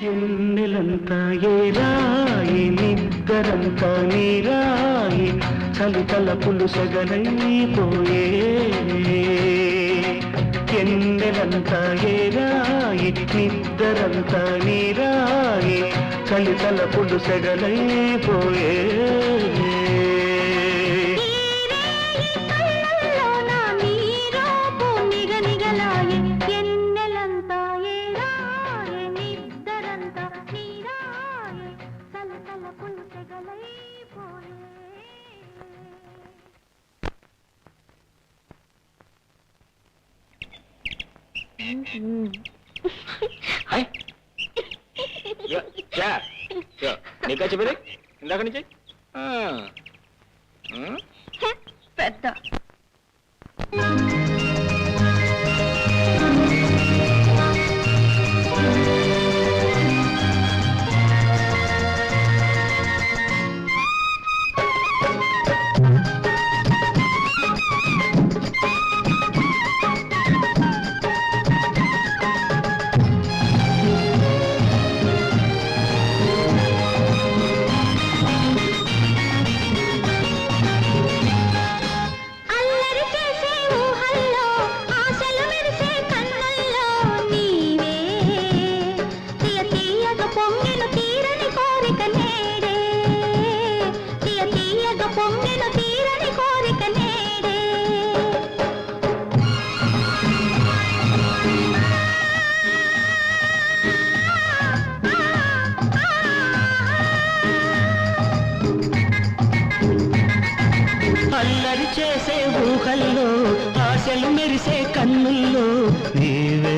ఎన్నెలంతా ఏరాయి నిద్దరంతా నీరాయి చలి తలపులు సగలైపోయే ఎన్నెలంతా ఏరాయి నిద్దరంతా నీరాయి చలి తలపులు సగలైపోయే నీకా చెప్పేది ఇందాక నుంచి పెద్ద అల్లరి చేసే ఊహల్లో ఆశలు మెరిసే కన్నుల్లో నీవే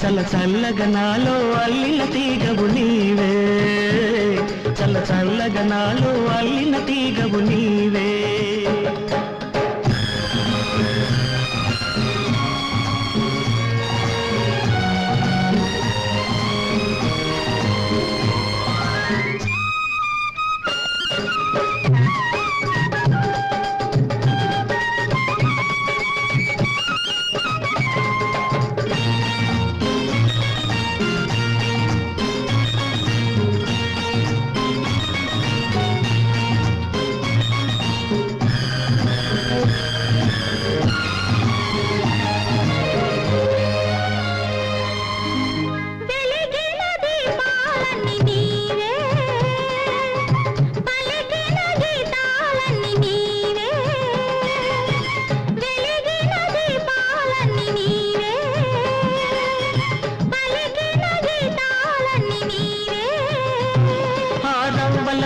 చల్ల చల్లగా నాలో అల్లిన తీగవు నీవే చల్ల చల్లగా నాలో అల్లిన తీగవు నీవే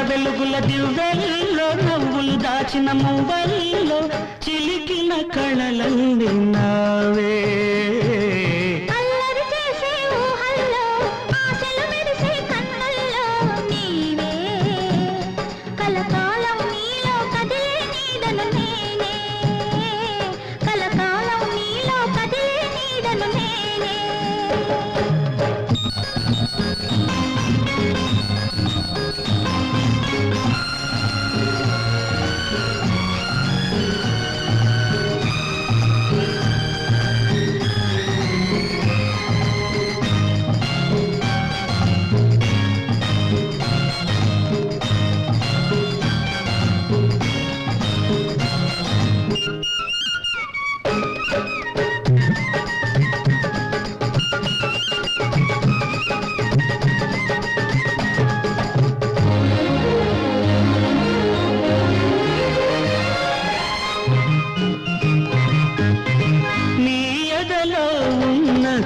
వెలుగుల దివ్వెల్లో నవ్వులు దాచిన మువ్వల్లో చిలికిన కళలన్నీ నావే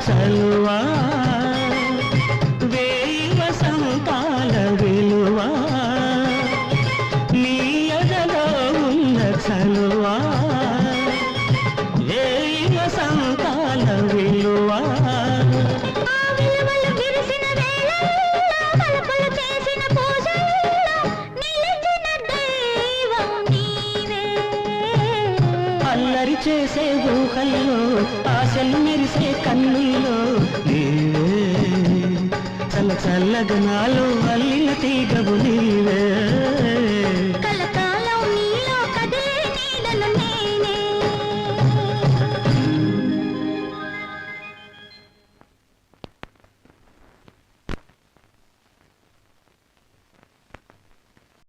చలువా వేయి వసంతాల విలువా నీ ఎదలో ఉన్న చలువా వేయి వసంతాల విలువా అల్లరి చేసే ఊహల్లో ఆశలు మెరిసే కన్నుల్లో నీవే చల్ల చల్లగా నాలో అల్లిన తీగవు నీవే